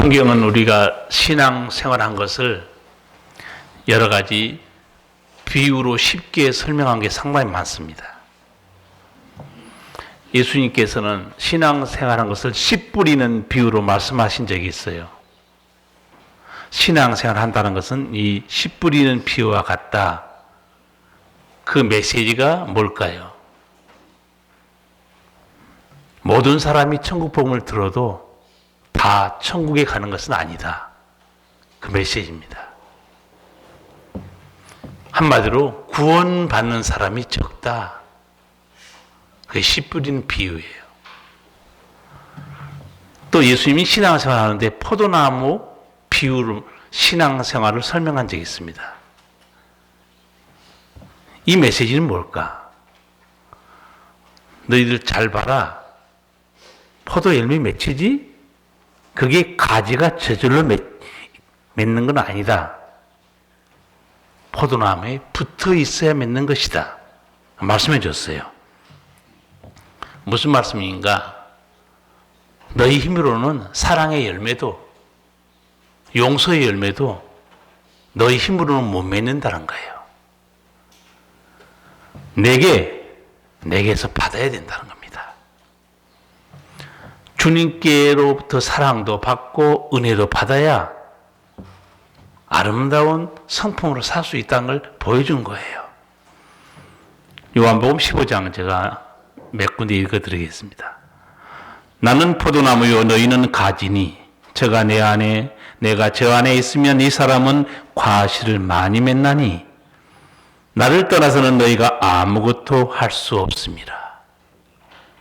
성경은 우리가 신앙생활한 것을 여러 가지 비유로 쉽게 설명한 게 상당히 많습니다. 예수님께서는 신앙생활한 것을 씨 뿌리는 비유로 말씀하신 적이 있어요. 신앙생활한다는 것은 이 씨 뿌리는 비유와 같다. 그 메시지가 뭘까요? 모든 사람이 천국 복음을 들어도 다 천국에 가는 것은 아니다. 그 메시지입니다. 한마디로 구원받는 사람이 적다. 그게 씨 뿌리는 비유예요. 또 예수님이 신앙생활 하는데 포도나무 비유로 신앙생활을 설명한 적이 있습니다. 이 메시지는 뭘까? 너희들 잘 봐라. 포도 열매 맺히지? 그게 가지가 저절로 맺는 건 아니다. 포도나무에 붙어 있어야 맺는 것이다. 말씀해 줬어요. 무슨 말씀인가? 너희 힘으로는 사랑의 열매도 용서의 열매도 너희 힘으로는 못 맺는다는 거예요. 내게서 받아야 된다는 겁니다. 주님께로부터 사랑도 받고 은혜도 받아야 아름다운 성품으로 살 수 있다는 걸 보여준 거예요. 요한복음 15장 제가 몇 군데 읽어드리겠습니다. 나는 포도나무요 너희는 가지니 저가 내 안에 내가 저 안에 있으면 이 사람은 과실을 많이 맺나니 나를 떠나서는 너희가 아무것도 할 수 없습니다.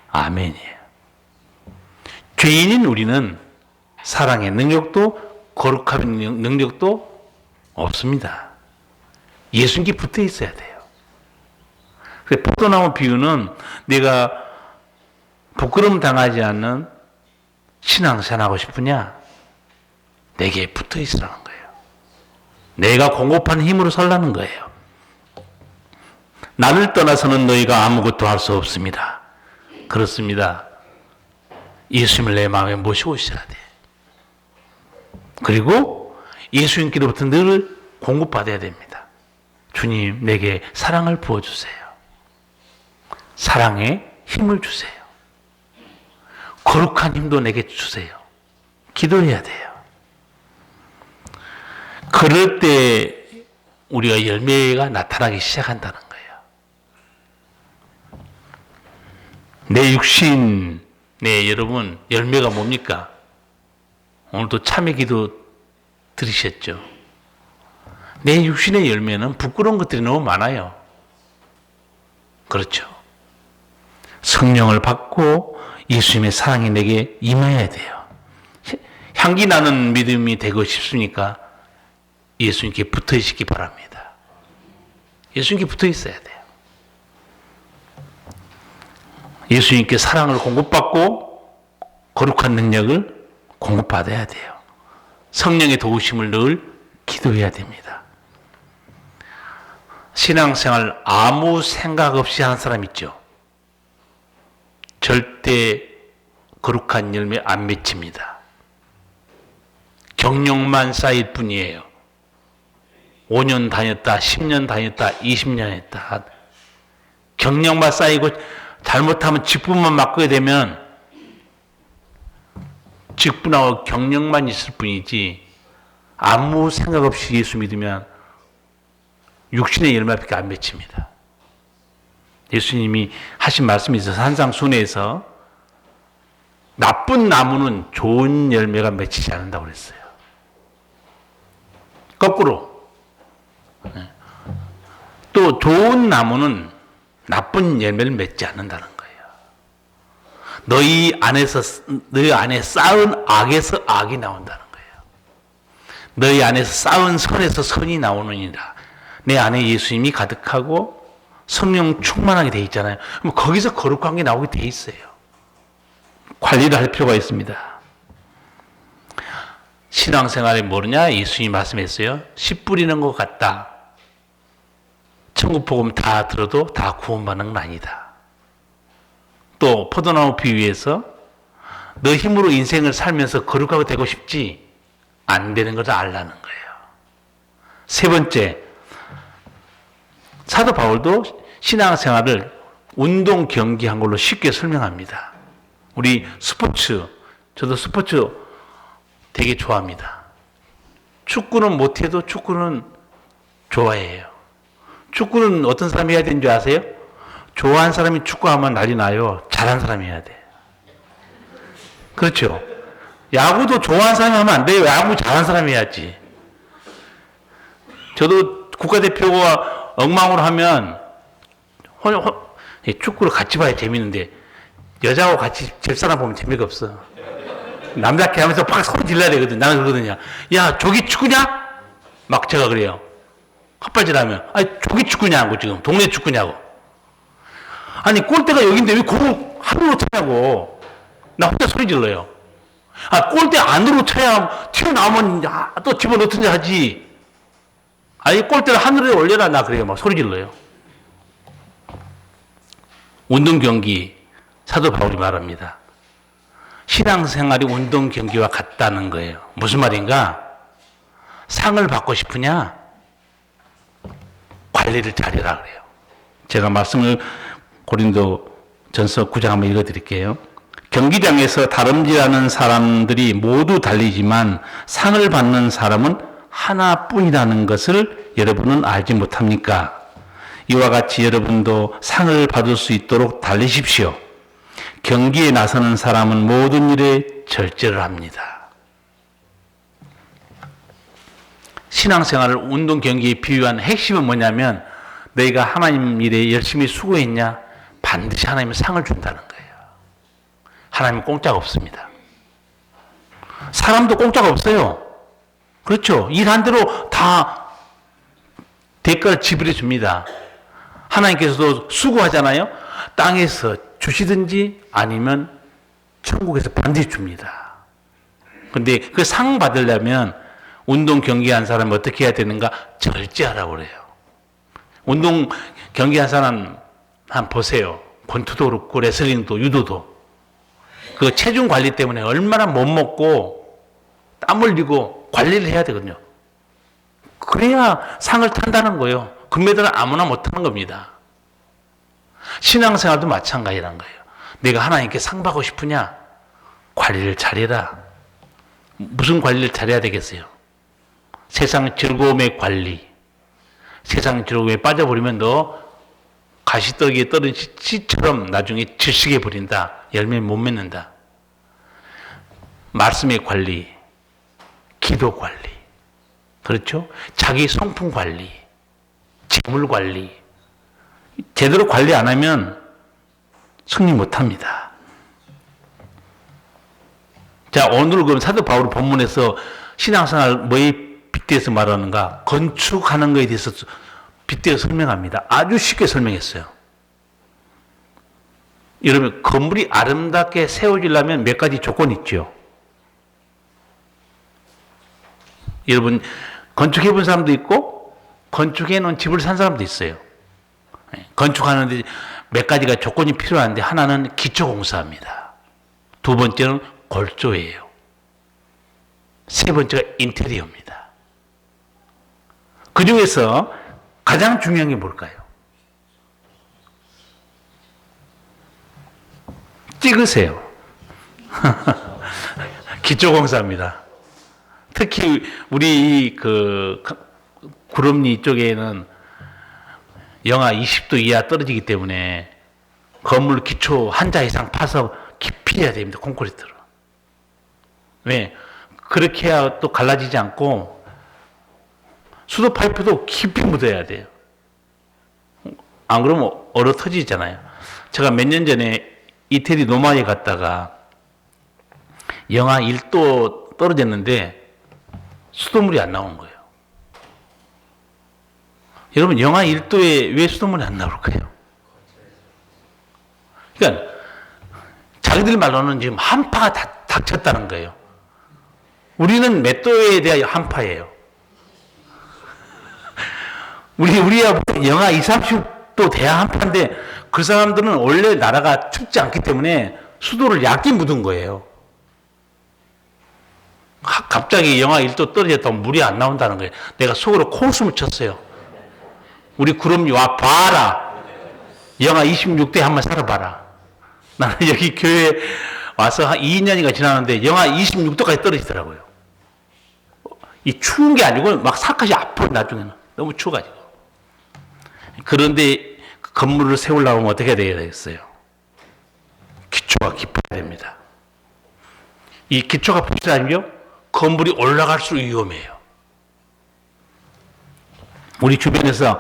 아멘이에요. 죄인인 우리는 사랑의 능력도 거룩함의 능력도 없습니다. 예수님께 붙어 있어야 돼요. 포도나무 비유는 내가 부끄러움 당하지 않는 신앙생활하고 싶으냐? 내게 붙어 있으라는 거예요. 내가 공급하는 힘으로 살라는 거예요. 나를 떠나서는 너희가 아무것도 할 수 없습니다. 그렇습니다. 예수님을 내 마음에 모시고 있어야 돼. 그리고 예수님께로부터 늘 공급받아야 됩니다. 주님, 내게 사랑을 부어주세요. 사랑의 힘을 주세요. 거룩한 힘도 내게 주세요. 기도해야 돼요. 그럴 때 우리가 열매가 나타나기 시작한다는 거예요. 내 육신, 여러분, 열매가 뭡니까? 오늘도 참회 기도 들으셨죠? 내 육신의 열매는 부끄러운 것들이 너무 많아요. 그렇죠. 성령을 받고 예수님의 사랑이 내게 임해야 돼요. 향기 나는 믿음이 되고 싶습니까? 예수님께 붙어 있기 바랍니다. 예수님께 붙어 있어야 돼요. 예수님께 사랑을 공급받고 거룩한 능력을 공급받아야 돼요. 성령의 도우심을 늘 기도해야 됩니다. 신앙생활 아무 생각 없이 하는 사람 있죠. 절대 거룩한 열매 안 맺힙니다. 경력만 쌓일 뿐이에요. 5년 다녔다, 10년 다녔다, 20년 했다. 경력만 쌓이고 잘못하면 직분만 맡게 되면 직분하고 경력만 있을 뿐이지 아무 생각 없이 예수 믿으면 육신의 열매밖에 안 맺힙니다. 예수님이 하신 말씀이 있어서 산상순회에서 나쁜 나무는 좋은 열매가 맺히지 않는다고 그랬어요. 거꾸로 또 좋은 나무는 나쁜 열매를 맺지 않는다는 거예요. 너희 안에 쌓은 악에서 악이 나온다는 거예요. 너희 안에서 쌓은 선에서 선이 나오느니라. 내 안에 예수님이 가득하고 성령 충만하게 돼 있잖아요. 그럼 거기서 거룩한 게 나오게 돼 있어요. 관리를 할 필요가 있습니다. 신앙생활이 뭐냐? 예수님이 말씀했어요. 씨 뿌리는 것 같다. 천국 복음 다 들어도 다 구원받는 건 아니다. 또 포도나무 비유에서 너 힘으로 인생을 살면서 거룩하고 되고 싶지? 안 되는 것을 알라는 거예요. 세 번째, 사도 바울도 신앙생활을 운동 경기한 걸로 쉽게 설명합니다. 우리 스포츠, 저도 스포츠 되게 좋아합니다. 축구는 못해도 축구는 좋아해요. 축구는 어떤 사람이 해야 되는 줄 아세요? 좋아하는 사람이 축구하면 난리 나요. 잘하는 사람이 해야 돼. 그렇죠? 야구도 좋아하는 사람이 하면 안 돼요. 야구 잘하는 사람이 해야지. 저도 국가대표가 엉망으로 하면 축구를 같이 봐야 재밌는데 여자하고 같이 집사람 보면 재미가 없어. 남자끼리 하면서 팍 소리 질러야 되거든. 나는 그러거든요. 야, 저기 축구냐? 막 제가 그래요. 헛발질하면. 아니, 저기 축구냐고, 지금. 동네 축구냐고. 아니, 골대가 여긴데 왜 공을 하늘로 차냐고. 나 혼자 소리 질러요. 아, 골대 안으로 차야 튀어나오면 또 집어넣든지 하지. 아니, 골대를 하늘에 올려라. 나 그래요. 막 소리 질러요. 운동 경기, 사도 바울이 말합니다. 신앙생활이 운동 경기와 같다는 거예요. 무슨 말인가? 상을 받고 싶으냐? 관리를 잘해라 그래요. 제가 말씀을 고린도 전서 9장 한번 읽어드릴게요. 경기장에서 다름질하는 사람들이 모두 달리지만 상을 받는 사람은 하나뿐이라는 것을 여러분은 알지 못합니까? 이와 같이 여러분도 상을 받을 수 있도록 달리십시오. 경기에 나서는 사람은 모든 일에 절제를 합니다. 신앙생활을 운동 경기에 비유한 핵심은 뭐냐면 너희가 하나님 일에 열심히 수고했냐? 반드시 하나님은 상을 준다는 거예요. 하나님은 공짜가 없습니다. 사람도 공짜가 없어요. 그렇죠? 일한 대로 다 대가를 지불해 줍니다. 하나님께서도 수고하잖아요. 땅에서 주시든지 아니면 천국에서 반드시 줍니다. 근데 그 상 받으려면 운동 경기한 사람이 어떻게 해야 되는가? 절제하라고 그래요. 운동 경기한 사람 한번 보세요. 권투도 그렇고 레슬링도 유도도. 그 체중 관리 때문에 얼마나 못 먹고 땀 흘리고 관리를 해야 되거든요. 그래야 상을 탄다는 거예요. 금메달은 아무나 못하는 겁니다. 신앙생활도 마찬가지란 거예요. 내가 하나님께 상 받고 싶으냐? 관리를 잘해라. 무슨 관리를 잘해야 되겠어요? 세상 즐거움의 관리. 세상 즐거움에 빠져버리면 너 가시떡이에 떨어진 씨처럼 나중에 질식해 버린다. 열매 못 맺는다. 말씀의 관리, 기도 관리, 그렇죠? 자기 성품 관리, 재물 관리. 제대로 관리 안 하면 승리 못 합니다. 자, 오늘 그럼 사도 바울 본문에서 신앙생활 뭐에 빗대서 말하는가? 건축하는 것에 대해서 빗대어 설명합니다. 아주 쉽게 설명했어요. 여러분, 건물이 아름답게 세워지려면 몇 가지 조건이 있죠. 여러분, 건축해 본 사람도 있고 건축해 놓은 집을 산 사람도 있어요. 건축하는데 몇 가지가 조건이 필요한데 하나는 기초공사입니다. 두 번째는 골조예요. 세 번째가 인테리어입니다. 그 중에서 가장 중요한 게 뭘까요? 찍으세요. 기초공사입니다. 특히 우리 그 구름리 쪽에는 영하 20도 이하 떨어지기 때문에 건물 기초 한자 이상 파서 깊이 해야 됩니다. 콘크리트로. 왜? 그렇게 해야 또 갈라지지 않고 수도 파이프도 깊이 묻어야 돼요. 안 그러면 얼어 터지잖아요. 제가 몇 년 전에 이태리 노마에 갔다가 영하 1도 떨어졌는데 수돗물이 안 나온 거예요. 여러분, 영하 1도에 왜 수돗물이 안 나올까요? 그러니까 자기들 말로는 지금 한파가 닥쳤다는 거예요. 우리는 몇 도에 대한 한파예요. 우리야 영하 20, 30도 돼야 한파인데 그 사람들은 원래 나라가 춥지 않기 때문에 수도를 얇게 묻은 거예요. 갑자기 영하 1도 떨어졌다고 물이 안 나온다는 거예요. 내가 속으로 코웃음을 쳤어요. 우리 구름이 와 봐라. 영하 26도에 한번 살아봐라. 나는 여기 교회에 와서 한 2년이가 지났는데 영하 26도까지 떨어지더라고요. 이 추운 게 아니고 막 살갗이 아파요. 나중에는 너무 추워가지고. 그런데 그 건물을 세우려고 하면 어떻게 해야 되겠어요? 기초가 깊어야 됩니다. 이 기초가 부실하면 건물이 올라갈수록 위험해요. 우리 주변에서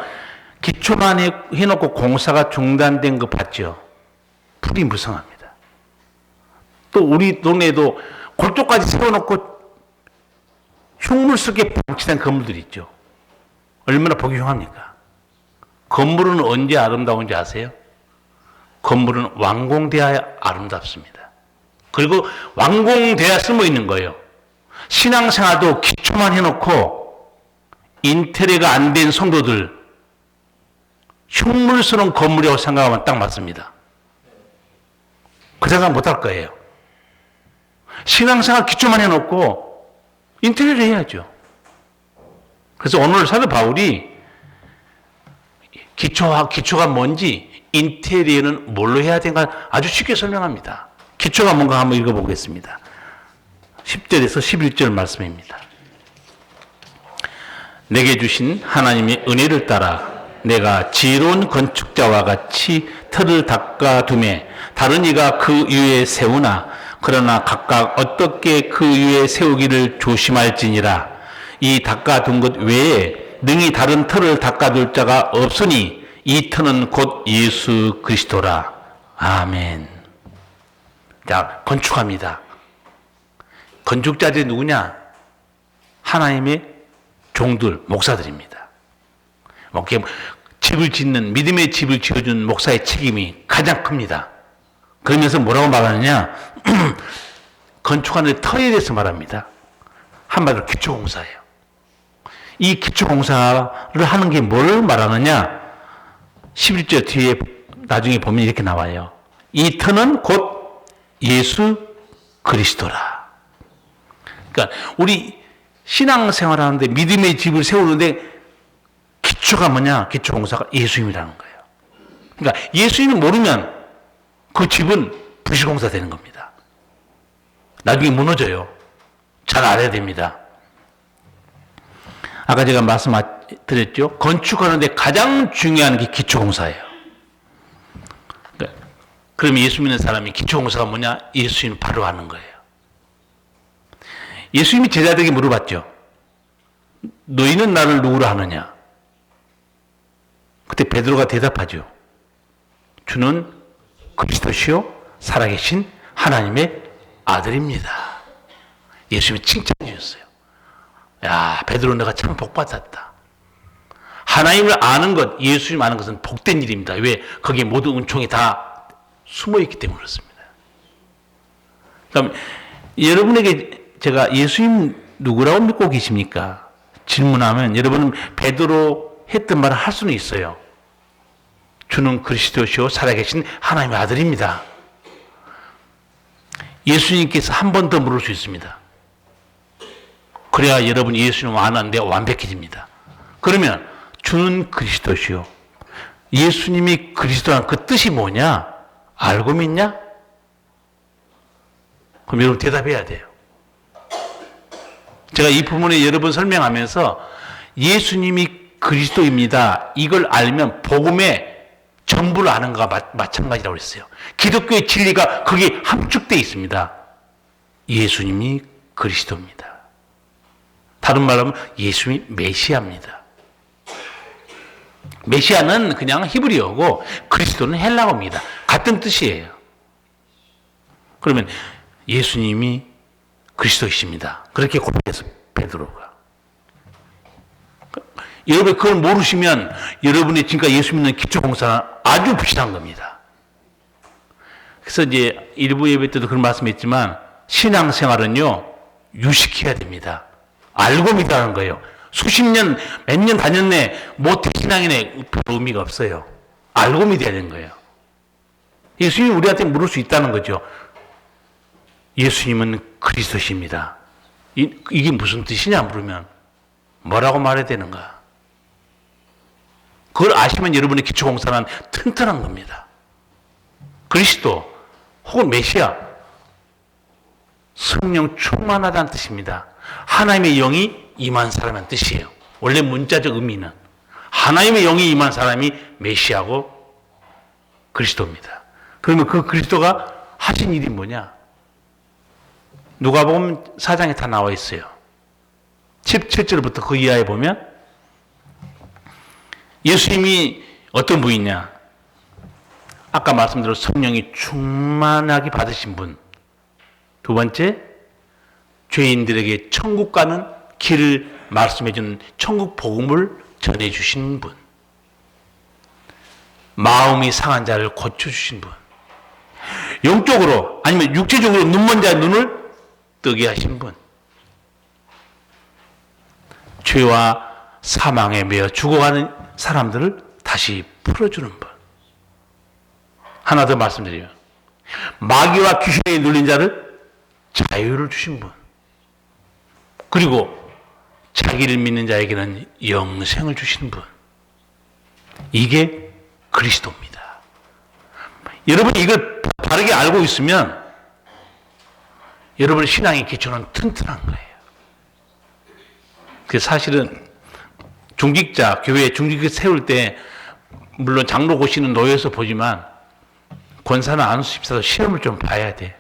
기초만 해놓고 공사가 중단된 거 봤죠? 불이 무성합니다. 또 우리 동네에도 골조까지 세워놓고 흉물 속에 방치된 건물들이 있죠. 얼마나 보기 흉합니까? 건물은 언제 아름다운지 아세요? 건물은 완공돼야 아름답습니다. 그리고 완공돼야 쓸모 있는 거예요. 신앙생활도 기초만 해놓고 인테리어가 안 된 성도들 흉물스러운 건물이라고 생각하면 딱 맞습니다. 그 생각 못할 거예요. 신앙생활 기초만 해놓고 인테리어를 해야죠. 그래서 오늘 사도 바울이 기초가 뭔지 인테리어는 뭘로 해야 되는가 아주 쉽게 설명합니다. 기초가 뭔가 한번 읽어보겠습니다. 10절에서 11절 말씀입니다. 내게 주신 하나님의 은혜를 따라 내가 지혜로운 건축자와 같이 틀을 닦아두매 다른 이가 그 위에 세우나 그러나 각각 어떻게 그 위에 세우기를 조심할지니라. 이 닦아둔 것 외에 능히 다른 틀을 닦아둘 자가 없으니 이 틀은 곧 예수 그리스도라. 아멘. 자, 건축합니다. 건축자들이 누구냐? 하나님의 종들, 목사들입니다. 집을 짓는, 믿음의 집을 지어준 목사의 책임이 가장 큽니다. 그러면서 뭐라고 말하느냐? 건축하는 터에 대해서 말합니다. 한마디로 기초공사예요. 이 기초공사를 하는 게 뭘 말하느냐? 11절 뒤에 나중에 보면 이렇게 나와요. 이 터는 곧 예수 그리스도라. 그러니까 우리 신앙생활 하는데 믿음의 집을 세우는데 기초가 뭐냐? 기초공사가 예수님이라는 거예요. 그러니까 예수님을 모르면 그 집은 부실공사 되는 겁니다. 나중에 무너져요. 잘 알아야 됩니다. 아까 제가 말씀드렸죠. 건축하는데 가장 중요한 게 기초공사예요. 그럼 예수 믿는 사람이 기초공사가 뭐냐? 예수님 바로 아는 거예요. 예수님이 제자들에게 물어봤죠. 너희는 나를 누구로 하느냐? 그때 베드로가 대답하죠. 주는 그리스도시요 살아계신 하나님의 아들입니다. 예수님이 칭찬해 주셨어요. 야, 베드로 내가 참 복받았다. 하나님을 아는 것, 예수님 아는 것은 복된 일입니다. 왜? 거기에 모든 은총이 다 숨어있기 때문에 그렇습니다. 그럼 여러분에게 제가 예수님 누구라고 믿고 계십니까? 질문하면 여러분은 베드로 했던 말을 할 수는 있어요. 주는 그리스도시요 살아계신 하나님의 아들입니다. 예수님께서 한 번 더 물을 수 있습니다. 그래야 여러분이 예수님을 아는데 완벽해집니다. 그러면 주는 그리스도시요. 예수님이 그리스도란 그 뜻이 뭐냐? 알고 믿냐? 그럼 여러분 대답해야 돼요. 제가 이 부분에 여러 번 설명하면서 예수님이 그리스도입니다. 이걸 알면 복음의 전부를 아는 것과 마찬가지라고 했어요. 기독교의 진리가 거기에 함축되어 있습니다. 예수님이 그리스도입니다. 다른 말로 하면 예수님이 메시아입니다. 메시아는 그냥 히브리어고 그리스도는 헬라어입니다. 같은 뜻이에요. 그러면 예수님이 그리스도이십니다. 그렇게 고백해서 베드로가. 여러분 그걸 모르시면 여러분이 지금까지 예수 믿는 기초공사는 아주 부실한 겁니다. 그래서 이제 일부 예배 때도 그런 말씀했지만 신앙생활은요 유식해야 됩니다. 알고 믿다는 거예요. 수십 년, 몇 년 다녔네, 모태신앙이네, 별 의미가 없어요. 알고 믿어야 되는 거예요. 예수님이 우리한테 물을 수 있다는 거죠. 예수님은 그리스도십니다. 이게 무슨 뜻이냐 물으면 뭐라고 말해야 되는가? 그걸 아시면 여러분의 기초공사는 튼튼한 겁니다. 그리스도 혹은 메시아, 성령 충만하다는 뜻입니다. 하나님의 영이 임한 사람이라는 뜻이에요. 원래 문자적 의미는 하나님의 영이 임한 사람이 메시아고 그리스도입니다. 그러면 그 그리스도가 하신 일이 뭐냐? 누가복음 4장에 다 나와 있어요. 17절부터 그 이하에 보면 예수님이 어떤 분이냐? 아까 말씀드린 성령이 충만하게 받으신 분. 두 번째, 죄인들에게 천국 가는 길을 말씀해 준 천국 복음을 전해 주신 분. 마음이 상한 자를 고쳐 주신 분. 영적으로 아니면 육체적으로 눈먼 자의 눈을 뜨게 하신 분. 죄와 사망에 매여 죽어가는 사람들을 다시 풀어주는 분. 하나 더 말씀드리면 마귀와 귀신에 눌린 자를 자유를 주신 분. 그리고 자기를 믿는 자에게는 영생을 주신 분. 이게 그리스도입니다. 여러분이 이걸 바르게 알고 있으면 여러분의 신앙의 기초는 튼튼한 거예요. 그 사실은 중직자, 교회 중직자 세울 때 물론 장로 고시는 노예에서 보지만 권사나 안수집사도 시험을 좀 봐야 돼.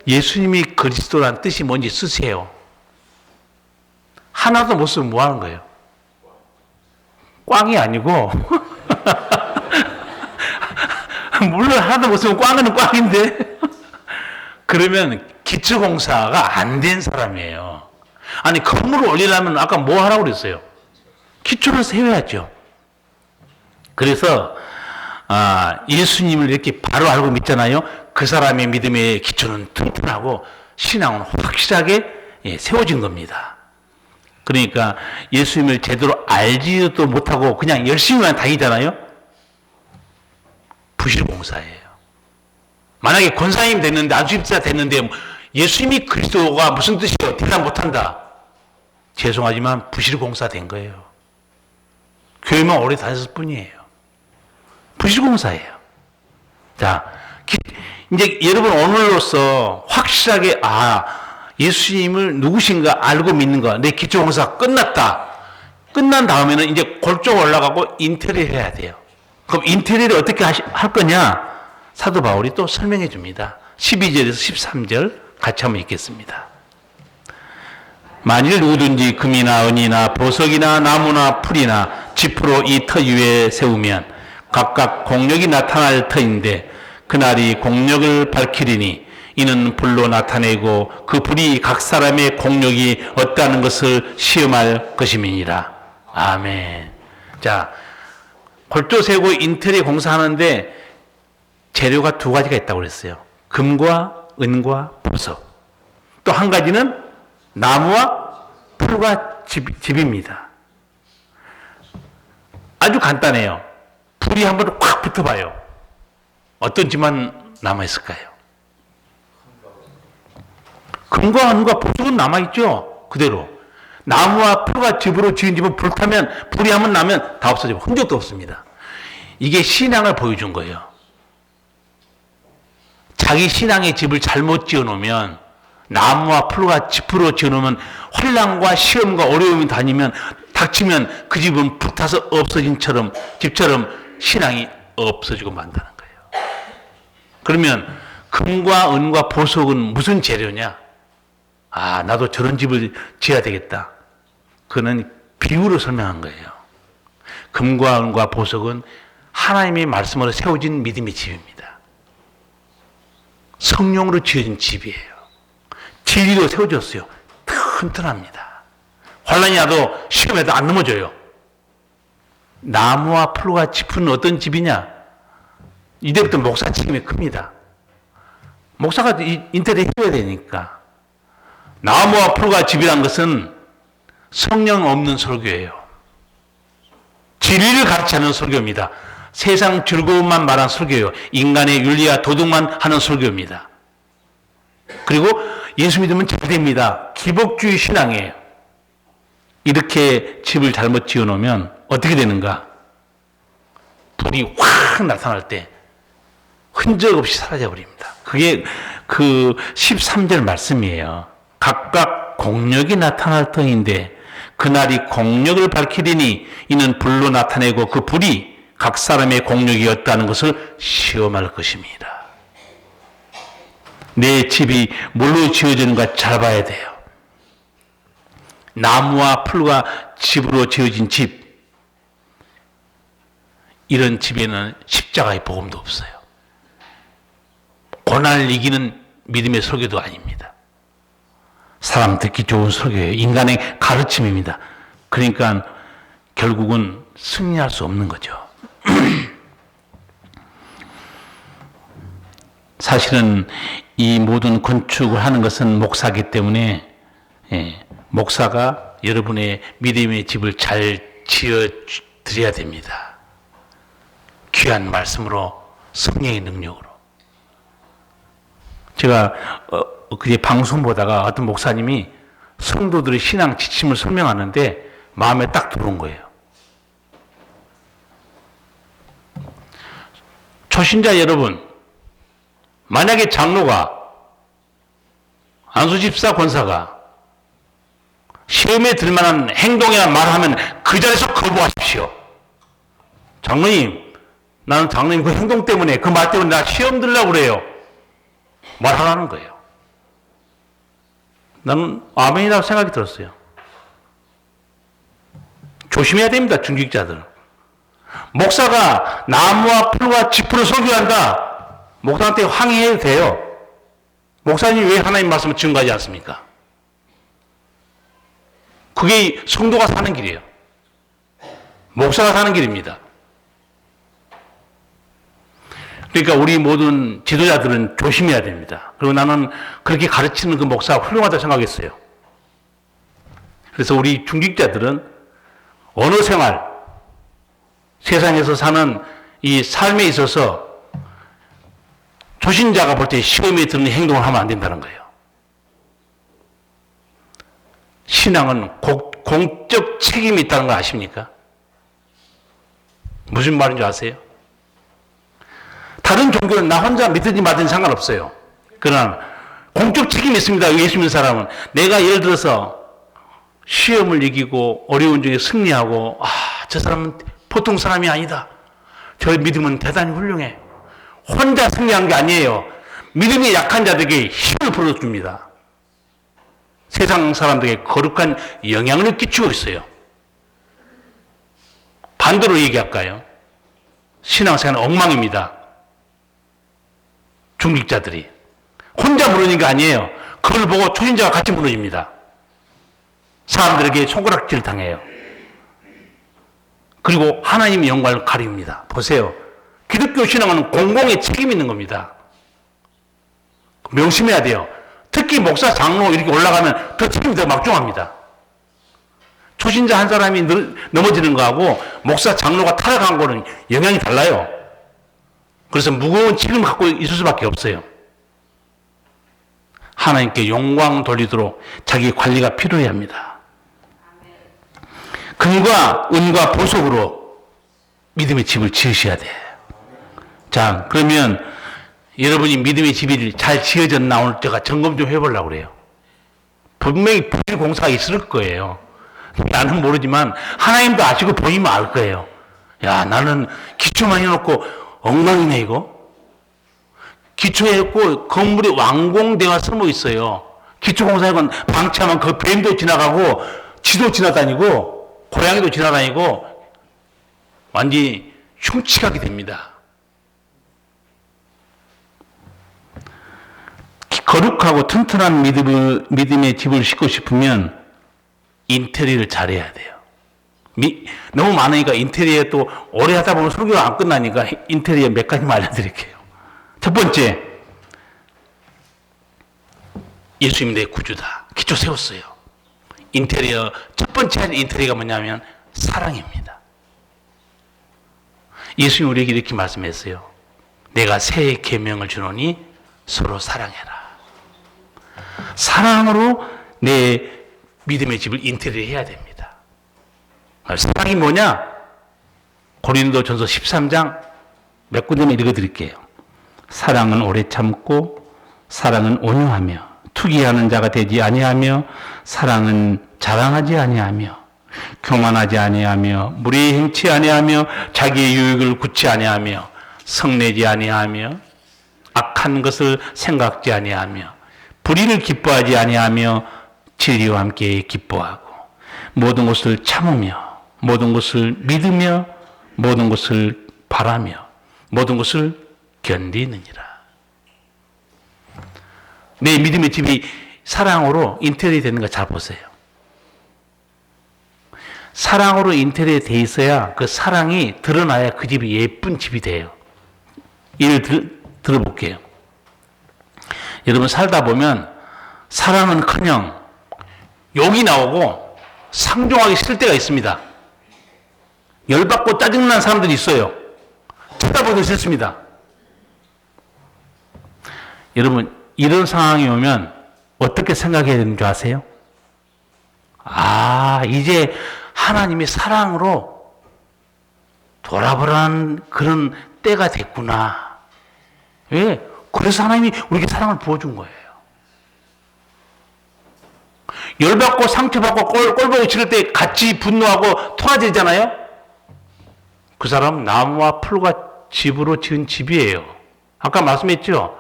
예수님이 그리스도란 뜻이 뭔지 쓰세요. 하나도 못 쓰면 뭐 하는 거예요? 꽝이 아니고 물론 하나도 못 쓰면 꽝은 꽝인데 그러면 기초공사가 안 된 사람이에요. 아니 건물을 올리려면 아까 뭐 하라고 그랬어요? 기초를 세워야죠. 그래서 예수님을 이렇게 바로 알고 믿잖아요. 그 사람의 믿음의 기초는 튼튼하고 신앙은 확실하게 세워진 겁니다. 그러니까 예수님을 제대로 알지도 못하고 그냥 열심히만 다니잖아요. 부실공사예요. 만약에 권사님 됐는데 안수집사 됐는데 예수님이 그리스도가 무슨 뜻이에요? 대답 못한다. 죄송하지만 부실공사 된 거예요. 교회만 오래 다녔을 뿐이에요. 부실공사예요. 자, 이제 여러분 오늘로써 확실하게 예수님을 누구신가 알고 믿는 거, 내 기초공사 끝났다. 끝난 다음에는 이제 골조 올라가고 인테리어 해야 돼요. 그럼 인테리어를 어떻게 할 거냐? 사도 바울이 또 설명해 줍니다. 12절에서 13절 같이 한번 읽겠습니다. 만일 누구든지 금이나 은이나 보석이나 나무나 풀이나 지프로 이 터 위에 세우면 각각 공력이 나타날 터인데 그날이 공력을 밝히리니 이는 불로 나타내고 그 불이 각 사람의 공력이 어떠하는 것을 시험할 것임이니라. 아멘. 자, 골조 세고 인테리어 공사하는데 재료가 두 가지가 있다고 그랬어요. 금과 은과 보석. 또 한 가지는 나무와 풀과 집입니다. 아주 간단해요. 불이 한번 확 붙어봐요. 어떤 집만 남아있을까요? 금과 은과 보석은 남아있죠. 그대로. 나무와 풀과 집으로 지은 집은 불타면 불이 한번 나면 다 없어지고 흔적도 없습니다. 이게 신앙을 보여준 거예요. 자기 신앙의 집을 잘못 지어놓으면 나무와 풀과 집으로 지어놓으면 환난과 시험과 어려움이 닥치면 그 집은 불타서 없어진 집처럼 신앙이 없어지고 만다는 거예요. 그러면 금과 은과 보석은 무슨 재료냐? 나도 저런 집을 지어야 되겠다. 그는 비유로 설명한 거예요. 금과 은과 보석은 하나님의 말씀으로 세워진 믿음의 집입니다. 성령으로 지어진 집이에요. 진리로 세워졌어요. 튼튼합니다. 환난이 와도 시험에도 안 넘어져요. 나무와 풀과 짚은 어떤 집이냐? 이때부터 목사 책임이 큽니다. 목사가 인테리어 해줘야 되니까. 나무와 풀과 집이란 것은 성령 없는 설교예요. 진리를 가르치는 설교입니다. 세상 즐거움만 말한 설교예요. 인간의 윤리와 도덕만 하는 설교입니다. 그리고 예수 믿으면 잘 됩니다. 기복주의 신앙이에요. 이렇게 집을 잘못 지어놓으면 어떻게 되는가? 불이 확 나타날 때 흔적 없이 사라져버립니다. 그게 그 13절 말씀이에요. 각각 공력이 나타날 터인데 그날이 공력을 밝히리니 이는 불로 나타내고 그 불이 각 사람의 공력이었다는 것을 시험할 것입니다. 내 집이 뭘로 지어지는가 잘 봐야 돼요. 나무와 풀과 집으로 지어진 집, 이런 집에는 십자가의 복음도 없어요. 고난을 이기는 믿음의 설교도 아닙니다. 사람 듣기 좋은 설교예요. 인간의 가르침입니다. 그러니까 결국은 승리할 수 없는 거죠. 사실은 이 모든 건축을 하는 것은 목사이기 때문에 목사가 여러분의 믿음의 집을 잘 지어 드려야 됩니다. 귀한 말씀으로 성령의 능력으로. 제가 그제 방송 보다가 어떤 목사님이 성도들의 신앙 지침을 설명하는데 마음에 딱 들어온 거예요. 초신자 여러분, 만약에 장로가, 안수집사 권사가 시험에 들 만한 행동이나 말하면 그 자리에서 거부하십시오. 장로님, 나는 장로님 그 행동 때문에, 그 말 때문에 나 시험 들려고 그래요. 말하라는 거예요. 나는 아멘이라고 생각이 들었어요. 조심해야 됩니다, 중직자들은. 목사가 나무와 풀과 짚으로 설교한다. 목사한테 항의해도 돼요. 목사님이 왜 하나님 말씀을 증거하지 않습니까? 그게 성도가 사는 길이에요. 목사가 사는 길입니다. 그러니까 우리 모든 지도자들은 조심해야 됩니다. 그리고 나는 그렇게 가르치는 그 목사가 훌륭하다고 생각했어요. 그래서 우리 중직자들은 언어 생활, 세상에서 사는 이 삶에 있어서 초신자가 볼 때 시험에 드는 행동을 하면 안 된다는 거예요. 신앙은 공적 책임이 있다는 거 아십니까? 무슨 말인지 아세요? 다른 종교는 나 혼자 믿든지 말든지 상관없어요. 그러나 공적 책임이 있습니다. 예수 믿는 사람은. 내가 예를 들어서 시험을 이기고 어려운 중에 승리하고, 저 사람은 보통 사람이 아니다. 저의 믿음은 대단히 훌륭해. 혼자 승리한 게 아니에요. 믿음이 약한 자들에게 힘을 불어줍니다. 세상 사람들에게 거룩한 영향을 끼치고 있어요. 반대로 얘기할까요? 신앙생활은 엉망입니다. 중직자들이. 혼자 무너진 게 아니에요. 그걸 보고 초신자가 같이 무너집니다. 사람들에게 손가락질 당해요. 그리고 하나님의 영광을 가립니다. 보세요. 기독교 신앙은 공공의 책임이 있는 겁니다. 명심해야 돼요. 특히 목사, 장로 이렇게 올라가면 그 책임이 더 막중합니다. 초신자 한 사람이 넘어지는 거하고 목사, 장로가 타락한 거는 영향이 달라요. 그래서 무거운 책임을 갖고 있을 수밖에 없어요. 하나님께 영광 돌리도록 자기 관리가 필요해야 합니다. 금과 은과 보석으로 믿음의 집을 지으셔야 돼. 자, 그러면 여러분이 믿음의 집이 잘 지어졌나 오늘 제가 점검 좀 해보려고 그래요. 분명히 부실 공사가 있을 거예요. 나는 모르지만 하나님도 아시고 보이면 알 거예요. 야, 나는 기초만 해놓고 엉망이네 이거. 기초했고 건물이 완공되어 숨어 있어요. 기초공사는 방치하면 그 뱀도 지나가고 쥐도 지나다니고 고양이도 지나다니고 완전히 흉측하게 됩니다. 거룩하고 튼튼한 믿음의 집을 짓고 싶으면 인테리어를 잘해야 돼요. 너무 많으니까 인테리어 또 오래 하다 보면 설교가 안 끝나니까 인테리어 몇 가지만 알려드릴게요. 첫 번째, 예수님이 내 구주다. 기초 세웠어요. 인테리어, 첫 번째 인테리어가 뭐냐면 사랑입니다. 예수님이 우리에게 이렇게 말씀했어요. 내가 새 계명을 주노니 서로 사랑해라. 사랑으로 내 믿음의 집을 인테리어 해야 됩니다. 사랑이 뭐냐? 고린도전서 13장 몇 군데만 읽어드릴게요. 사랑은 오래 참고, 사랑은 온유하며, 투기하는 자가 되지 아니하며, 사랑은 자랑하지 아니하며, 교만하지 아니하며, 무례히 행치 아니하며, 자기의 유익을 굳지 아니하며, 성내지 아니하며, 악한 것을 생각지 아니하며, 불의를 기뻐하지 아니하며, 진리와 함께 기뻐하고, 모든 것을 참으며, 모든 것을 믿으며, 모든 것을 바라며, 모든 것을 견디느니라. 내 믿음의 집이 사랑으로 인테리어 되는 거 잘 보세요. 사랑으로 인테리어 돼 있어야 그 사랑이 드러나야 그 집이 예쁜 집이 돼요. 예를 들어볼게요. 여러분 살다 보면 사랑은커녕 욕이 나오고 상종하기 싫을 때가 있습니다. 열받고 짜증난 사람들이 있어요. 쳐다보기 싫습니다. 여러분 이런 상황이 오면 어떻게 생각해야 되는 줄 아세요? 아, 이제 하나님이 사랑으로 돌아보라는 그런 때가 됐구나. 왜? 그래서 하나님이 우리에게 사랑을 부어준 거예요. 열받고 상처받고 꼴보기 싫을 때 같이 분노하고 토라지잖아요. 그 사람은 나무와 풀과 집으로 지은 집이에요. 아까 말씀했죠.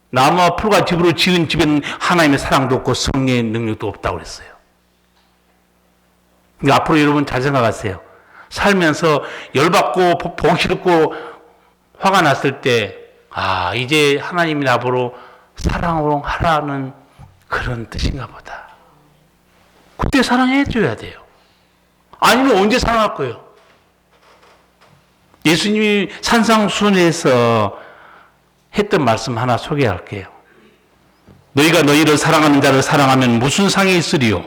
나무와 풀과 집으로 지은 집에는 하나님의 사랑도 없고 성령의 능력도 없다고 그랬어요. 그러니까 앞으로 여러분 잘 생각하세요. 살면서 열받고 보기 싫고 화가 났을 때 아, 이제 하나님이 나보러 사랑으로 하라는 그런 뜻인가 보다. 그때 사랑해 줘야 돼요. 아니면 언제 사랑할 거예요? 예수님이 산상수훈에서 했던 말씀 하나 소개할게요. 너희가 너희를 사랑하는 자를 사랑하면 무슨 상이 있으리요?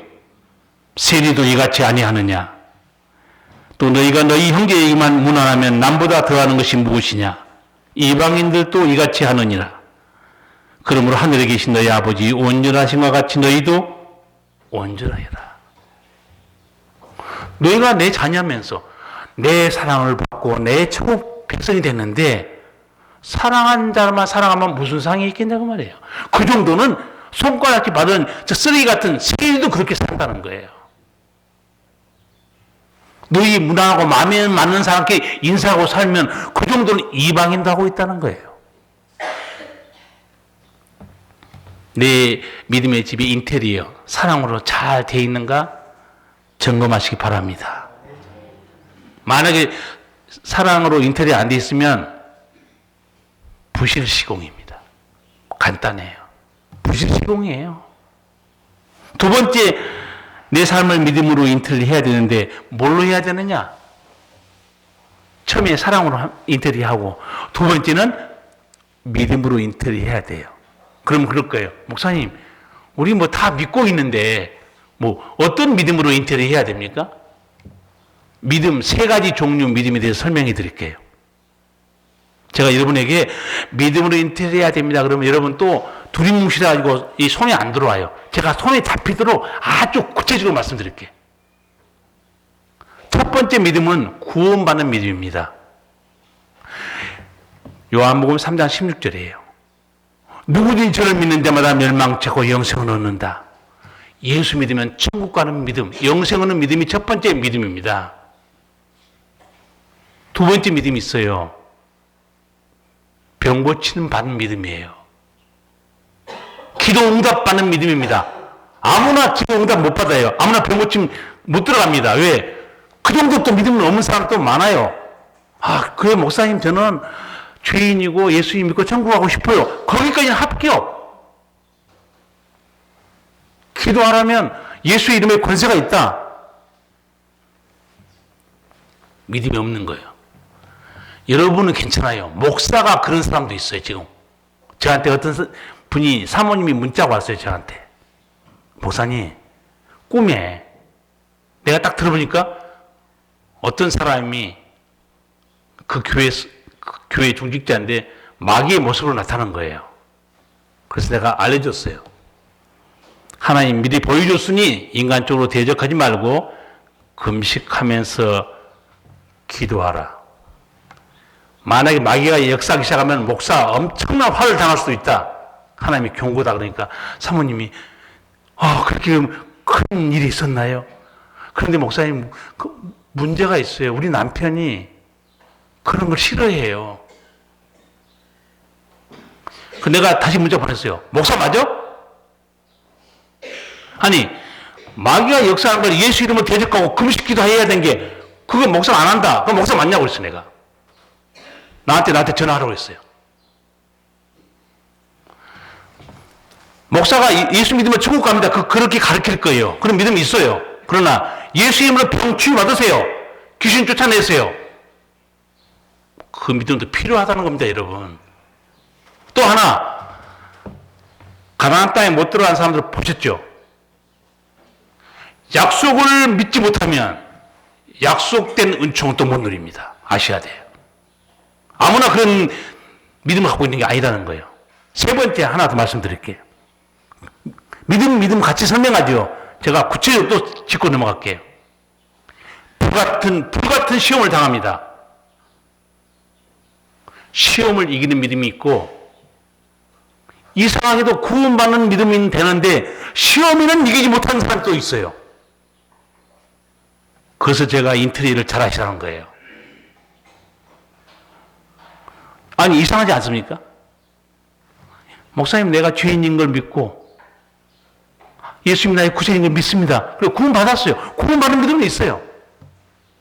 세리도 이같이 아니하느냐? 또 너희가 너희 형제에게만 무난하면 남보다 더하는 것이 무엇이냐? 이방인들도 이같이 하느니라. 그러므로 하늘에 계신 너희 아버지 온전하심과 같이 너희도 온전하여라. 너희가 내 자녀면서 내 사랑을 받고 내 천국 백성이 됐는데 사랑한 자만 사랑하면 무슨 상이 있겠냐고 말이에요. 그 정도는 손가락이 받은 저 쓰레기 같은 세리도 그렇게 산다는 거예요. 너희 무난하고 마음에 맞는 사람께 인사하고 살면 그 정도는 이방인도 하고 있다는 거예요. 내 믿음의 집이 인테리어, 사랑으로 잘 돼 있는가 점검하시기 바랍니다. 만약에 사랑으로 인테리어 안 돼 있으면 부실시공입니다. 간단해요. 부실시공이에요. 두 번째, 내 삶을 믿음으로 인테리어 해야 되는데 뭘로 해야 되느냐? 처음에 사랑으로 인테리어 하고 두 번째는 믿음으로 인테리어 해야 돼요. 그럼 그럴 거예요. 목사님, 우리 뭐 다 믿고 있는데 뭐 어떤 믿음으로 인테리어 해야 됩니까? 믿음 세 가지 종류 믿음에 대해서 설명해 드릴게요. 제가 여러분에게 믿음으로 인테리어 해야 됩니다. 그러면 여러분 또 두리뭉실해가지고 이 손에 안 들어와요. 제가 손에 잡히도록 아주 구체적으로 말씀드릴게요. 첫 번째 믿음은 구원받는 믿음입니다. 요한복음 3장 16절이에요. 누구든지 저를 믿는 데마다 멸망치 않고 영생을 얻는다. 예수 믿으면 천국 가는 믿음, 영생을 얻는 믿음이 첫 번째 믿음입니다. 두 번째 믿음이 있어요. 병 고치는 받는 믿음이에요. 기도 응답 받는 믿음입니다. 아무나 기도 응답 못 받아요. 아무나 병 고치면 못 들어갑니다. 왜? 그 정도 또 믿음은 없는 사람도 많아요. 아, 그래 목사님 저는 죄인이고 예수님 믿고 천국 가고 싶어요. 거기까지는 합격. 기도하라면 예수 이름에 권세가 있다. 믿음이 없는 거예요. 여러분은 괜찮아요. 목사가 그런 사람도 있어요. 지금 저한테 어떤 분이 사모님이 문자가 왔어요. 저한테 목사님 꿈에 내가 딱 들어보니까 어떤 사람이 그 교회 중직자인데 마귀의 모습으로 나타난 거예요. 그래서 내가 알려줬어요. 하나님 미리 보여줬으니 인간적으로 대적하지 말고 금식하면서 기도하라. 만약에 마귀가 역사하기 시작하면 목사 엄청난 화를 당할 수도 있다. 하나님이 경고다. 그러니까 사모님이 그렇게 큰 일이 있었나요? 그런데 목사님 문제가 있어요. 우리 남편이 그런 걸 싫어해요. 내가 다시 문자 보냈어요. 목사 맞아? 아니 마귀가 역사하는 걸 예수 이름으로 대적하고 금식기도 해야 되는 게 그거 목사 안 한다. 그럼 목사 맞냐고 그랬어 내가. 나한테 전화하라고 했어요. 목사가 예수 믿으면 천국 갑니다. 그렇게 가르칠 거예요. 그런 믿음이 있어요. 그러나 예수 이름으로 병 치유받으세요. 귀신 쫓아내세요. 그 믿음도 필요하다는 겁니다, 여러분. 또 하나, 가나안 땅에 못 들어간 사람들 보셨죠? 약속을 믿지 못하면 약속된 은총은 또 못 누립니다. 아셔야 돼요. 아무나 그런 믿음을 갖고 있는 게 아니라는 거예요. 세 번째 하나 더 말씀드릴게요. 믿음 같이 설명하죠. 제가 구체적으로 또 짚고 넘어갈게요. 불같은 시험을 당합니다. 시험을 이기는 믿음이 있고 이상하게도 구원받는 믿음이 되는데 시험에는 이기지 못하는 사람이 또 있어요. 그래서 제가 인터넷을 잘 하시라는 거예요. 아니 이상하지 않습니까? 목사님 내가 죄인인 걸 믿고 예수님 나의 구세주인 걸 믿습니다. 그리고 구원 받았어요. 구원 받는 믿음은 있어요.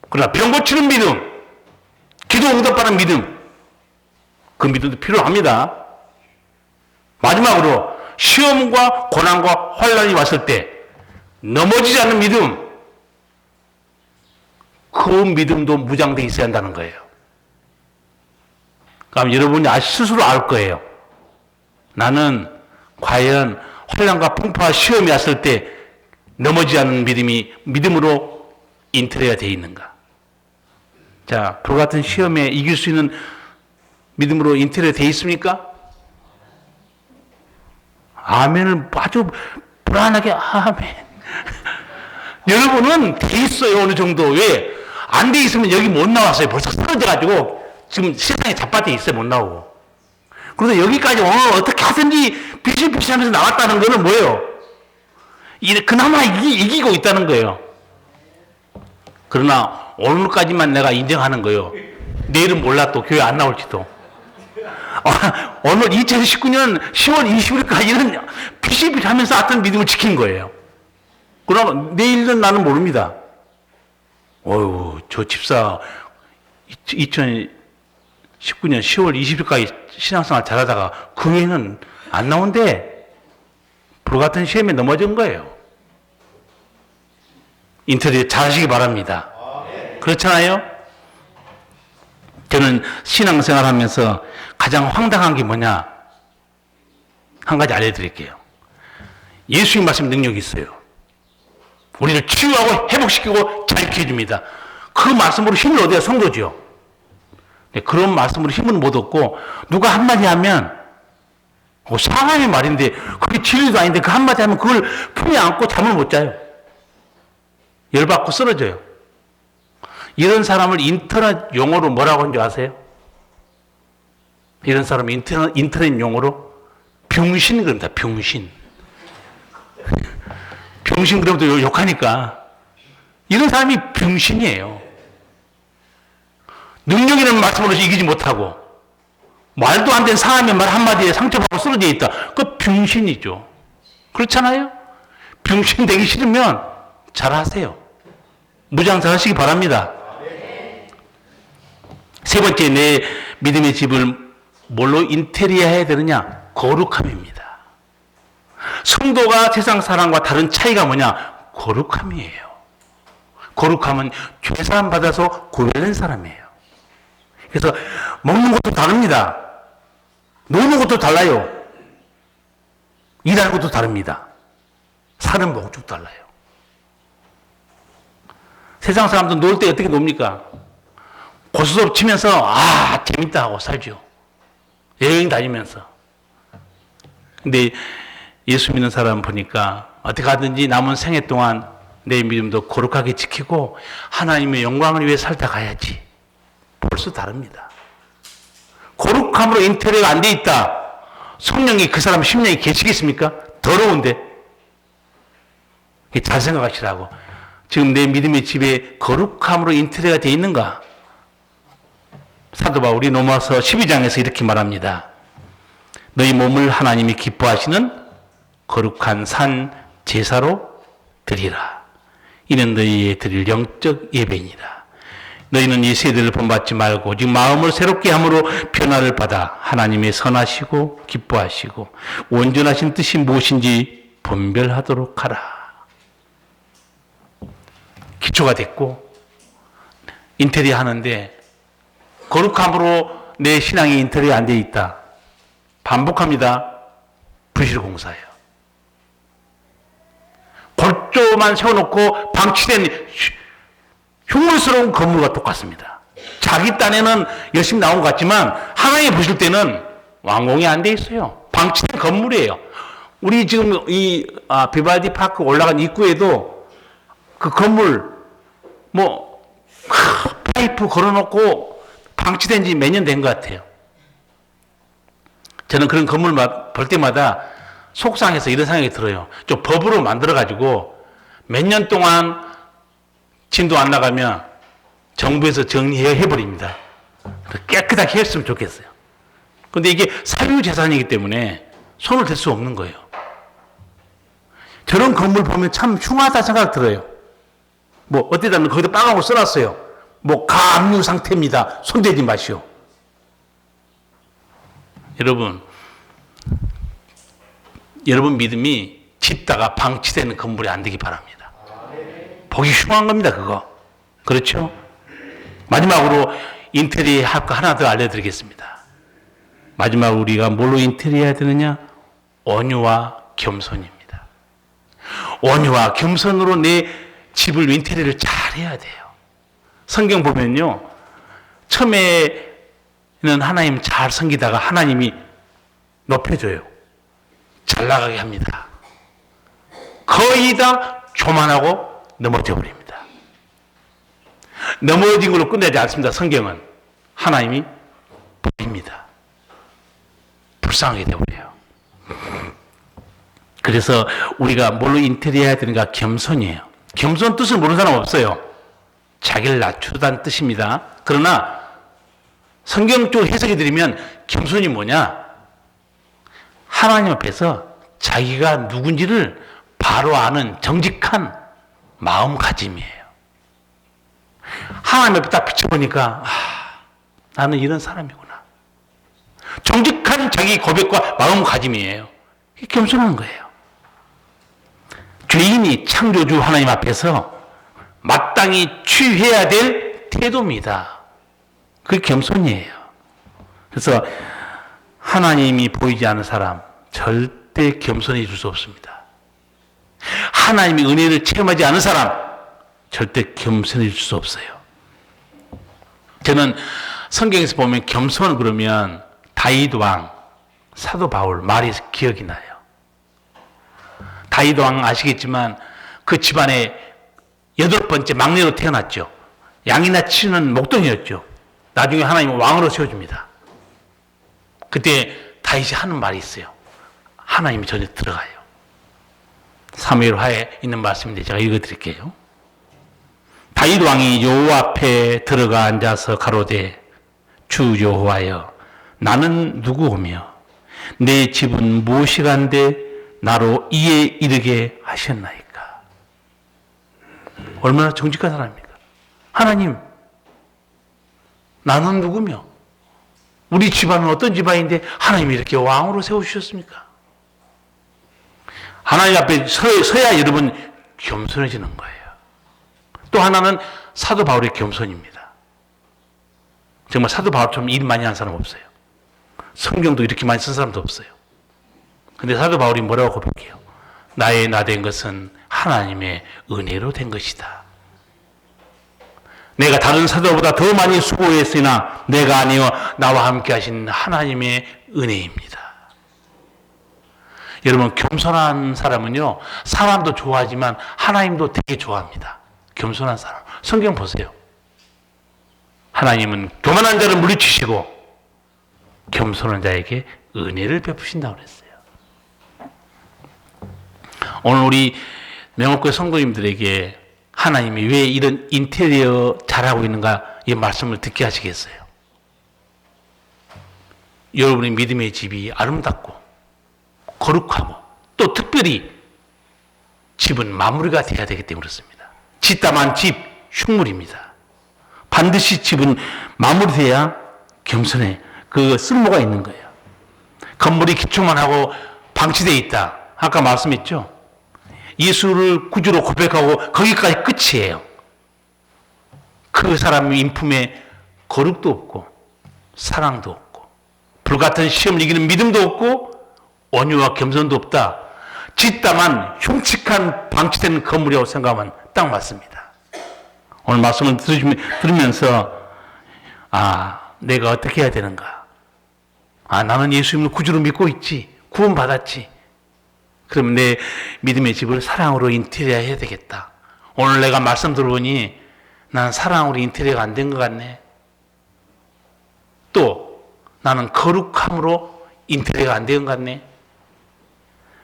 그러나 병 고치는 믿음, 기도 응답받는 믿음, 그 믿음도 필요합니다. 마지막으로 시험과 고난과 환난이 왔을 때 넘어지지 않는 믿음, 그 믿음도 무장되어 있어야 한다는 거예요. 그럼 여러분이 스스로 알 거예요. 나는 과연 환난과 풍파와 시험이 왔을 때 넘어지지 않는 믿음으로 인터레가 되어 있는가? 자, 불같은 시험에 이길 수 있는 믿음으로 인터레가 되어 있습니까? 아멘을 아주 불안하게 아멘. 여러분은 돼 있어요. 어느 정도. 왜? 안 돼 있으면 여기 못 나왔어요. 벌써 쓰러져가지고 지금 세상에 자빠져 있어요. 못 나오고. 그런데 여기까지 어떻게 하든지 비실비실하면서 나왔다는 거는 뭐예요? 그나마 이기고 있다는 거예요. 그러나 오늘까지만 내가 인정하는 거예요. 내일은 몰라 또 교회 안 나올지도. 오늘 2019년 10월 20일까지는 비실비실하면서 하여튼 믿음을 지킨 거예요. 그러나 내일은 나는 모릅니다. 저 집사 2019년 10월 20일까지 신앙생활 잘하다가 그 후에는 안 나온대. 불같은 시험에 넘어진 거예요. 인터넷 잘 하시기 바랍니다. 그렇잖아요? 저는 신앙생활 하면서 가장 황당한 게 뭐냐? 한 가지 알려드릴게요. 예수님 말씀 능력이 있어요. 우리를 치유하고 회복시키고 자유케 해줍니다. 그 말씀으로 힘을 얻어야 성도죠. 그런 말씀으로 힘은 못 얻고 누가 한마디 하면 사람의 말인데 그게 진리도 아닌데 그 한마디 하면 그걸 품에 안고 잠을 못 자요. 열받고 쓰러져요. 이런 사람을 인터넷 용어로 뭐라고 하는 줄 아세요? 이런 사람을 인터넷 용어로 병신 그럽니다. 병신. 병신 그러면 또 욕하니까 이런 사람이 병신이에요. 능력 있는 말씀으로서 이기지 못하고 말도 안 되는 사람의 말 한마디에 상처받고 쓰러져 있다. 그거 병신이죠. 그렇잖아요? 병신 되기 싫으면 잘하세요. 무장사하시기 바랍니다. 세 번째 내 믿음의 집을 뭘로 인테리어 해야 되느냐? 거룩함입니다. 성도가 세상 사람과 다른 차이가 뭐냐? 거룩함이에요. 거룩함은 죄사함 받아서 구별된 사람이에요. 그래서 먹는 것도 다릅니다. 노는 것도 달라요. 일하는 것도 다릅니다. 사는 목적도 달라요. 세상 사람들 놀 때 어떻게 놉니까? 고스톱 치면서 재밌다 하고 살죠. 여행 다니면서. 근데 예수 믿는 사람 보니까 어떻게 하든지 남은 생애 동안 내 믿음도 거룩하게 지키고 하나님의 영광을 위해 살다 가야지. 벌써 다릅니다. 거룩함으로 인테리어가 안 돼 있다. 성령이 그 사람 심령에 계시겠습니까? 더러운데. 잘 생각하시라고. 지금 내 믿음의 집에 거룩함으로 인테리어가 돼 있는가? 사도 바울이 로마서 12장에서 이렇게 말합니다. 너희 몸을 하나님이 기뻐하시는 거룩한 산 제사로 드리라. 이는 너희의 드릴 영적 예배니라. 너희는 이 세대를 본받지 말고 오직 마음을 새롭게 함으로 변화를 받아 하나님의 선하시고 기뻐하시고 온전하신 뜻이 무엇인지 분별하도록 하라. 기초가 됐고 인테리어 하는데 거룩함으로 내 신앙이 인테리어 안 돼 있다. 반복합니다. 부실공사예요. 골조만 세워놓고 방치된 흉물스러운 건물과 똑같습니다. 자기 딴에는 열심히 나온 것 같지만 하나님 보실 때는 완공이 안 돼 있어요. 방치된 건물이에요. 우리 지금 이 비발디 파크 올라간 입구에도 그 건물 파이프 걸어놓고 방치된 지 몇 년 된 것 같아요. 저는 그런 건물 볼 때마다 속상해서 이런 생각이 들어요. 좀 법으로 만들어가지고 몇 년 동안 진도 안 나가면 정부에서 정리해버립니다. 깨끗하게 했으면 좋겠어요. 그런데 이게 사유재산이기 때문에 손을 댈 수 없는 거예요. 저런 건물 보면 참 흉하다 생각 들어요. 어디다 거기다 빵하고 써놨어요. 가압류 상태입니다. 손대지 마시오. 여러분 믿음이 짓다가 방치되는 건물이 안 되기 바랍니다. 보기 흉한 겁니다, 그거. 그렇죠? 마지막으로 인테리어 할 거 하나 더 알려드리겠습니다. 마지막으로 우리가 뭘로 인테리어 해야 되느냐? 온유와 겸손입니다. 온유와 겸손으로 내 집을 인테리어를 잘 해야 돼요. 성경 보면요. 처음에는 하나님 잘 섬기다가 하나님이 높여줘요. 잘 나가게 합니다. 거의 다 교만하고 넘어져 버립니다. 넘어진 걸로 끝내지 않습니다. 성경은 하나님이 버립니다. 불쌍하게 되어버려요. 그래서 우리가 뭘로 인테리어 해야 되는가? 겸손이에요. 겸손 뜻을 모르는 사람 없어요. 자기를 낮추다는 뜻입니다. 그러나 성경적으로 해석해 드리면 겸손이 뭐냐? 하나님 앞에서 자기가 누군지를 바로 아는 정직한 마음가짐이에요. 하나님 앞에 딱 비춰보니까 나는 이런 사람이구나. 정직한 자기 고백과 마음가짐이에요. 이게 겸손한 거예요. 죄인이 창조주 하나님 앞에서 마땅히 취해야 될 태도입니다. 그게 겸손이에요. 그래서 하나님이 보이지 않는 사람 절대 겸손해 줄 수 없습니다. 하나님의 은혜를 체험하지 않은 사람 절대 겸손해 줄 수 없어요. 저는 성경에서 보면 겸손 그러면 다윗 왕, 사도 바울 말이 기억이 나요. 다윗 왕 아시겠지만 그 집안에 8번째 막내로 태어났죠. 양이나 치는 목동이었죠. 나중에 하나님은 왕으로 세워줍니다. 그때 다윗이 하는 말이 있어요. 하나님이 전에 들어가요. 사무엘하에 있는 말씀인데 제가 읽어드릴게요. 다윗 왕이 여호와 앞에 들어가 앉아서 가로되 주 여호와여 나는 누구오며 내 집은 무엇이간데 나로 이에 이르게 하셨나이까. 얼마나 정직한 사람입니까? 하나님 나는 누구며 우리 집안은 어떤 집안인데 하나님이 이렇게 왕으로 세우셨습니까? 하나님 앞에 서야 여러분 겸손해지는 거예요. 또 하나는 사도 바울의 겸손입니다. 정말 사도 바울처럼 일 많이 한 사람 없어요. 성경도 이렇게 많이 쓴 사람도 없어요. 근데 사도 바울이 뭐라고 고백해요? 나의 나 된 것은 하나님의 은혜로 된 것이다. 내가 다른 사도보다 더 많이 수고했으나 내가 아니요 나와 함께 하신 하나님의 은혜입니다. 여러분, 겸손한 사람은요, 사람도 좋아하지만 하나님도 되게 좋아합니다. 겸손한 사람. 성경 보세요. 하나님은 교만한 자를 물리치시고 겸손한 자에게 은혜를 베푸신다고 그랬어요. 오늘 우리 명옥교회 성도님들에게 하나님이 왜 이런 인테리어 잘하고 있는가, 이 말씀을 듣게 하시겠어요? 여러분의 믿음의 집이 아름답고 거룩하고 또 특별히 집은 마무리가 돼야 되기 때문에 그렇습니다. 짓다만 집 흉물입니다. 반드시 집은 마무리돼야 겸손해. 그 쓸모가 있는 거예요. 건물이 기초만 하고 방치되어 있다. 아까 말씀했죠? 예수를 구주로 고백하고 거기까지 끝이에요. 그 사람의 인품에 거룩도 없고 사랑도 없고 불같은 시험을 이기는 믿음도 없고 온유와 겸손도 없다. 짓다만 흉측한 방치된 건물이라고 생각하면 딱 맞습니다. 오늘 말씀을 들으면서 내가 어떻게 해야 되는가? 나는 예수님을 구주로 믿고 있지. 구원받았지. 그러면 내 믿음의 집을 사랑으로 인테리어 해야 되겠다. 오늘 내가 말씀 들어보니 난 사랑으로 인테리어가 안 된 것 같네. 또 나는 거룩함으로 인테리어가 안 된 것 같네.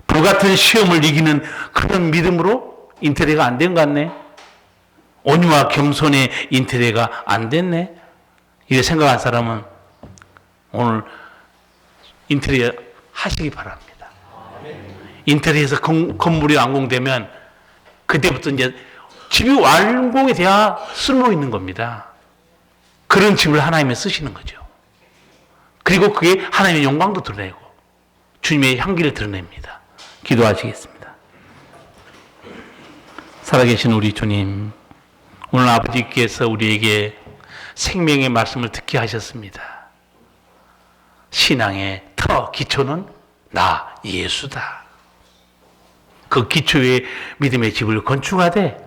불같은 시험을 이기는 그런 믿음으로 인테리어가 안 된 것 같네. 온유와 겸손의 인테리어가 안 됐네. 이렇게 생각한 사람은 오늘 인테리어 하시기 바랍니다. 인테리어에서 건물이 완공되면 그때부터 이제 집이 완공이 돼야 쓸모 있는 겁니다. 그런 집을 하나님이 쓰시는 거죠. 그리고 그게 하나님의 영광도 드러내고 주님의 향기를 드러냅니다. 기도하시겠습니다. 살아계신 우리 주님, 오늘 아버지께서 우리에게 생명의 말씀을 듣게 하셨습니다. 신앙의 터 기초는 나 예수다. 그 기초의 믿음의 집을 건축하되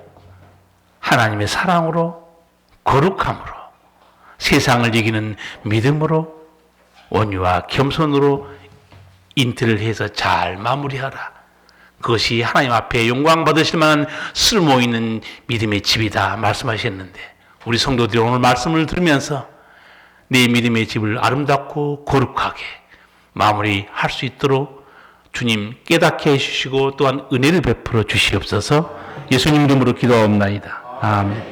하나님의 사랑으로 거룩함으로 세상을 이기는 믿음으로 온유와 겸손으로 인테리어를 해서 잘 마무리하라. 그것이 하나님 앞에 영광 받으실 만한 쓸모 있는 믿음의 집이다 말씀하셨는데, 우리 성도들이 오늘 말씀을 들으면서 내 믿음의 집을 아름답고 거룩하게 마무리할 수 있도록 주님 깨닫게 해주시고 또한 은혜를 베풀어 주시옵소서. 예수님 이름으로 기도하옵나이다. 아멘.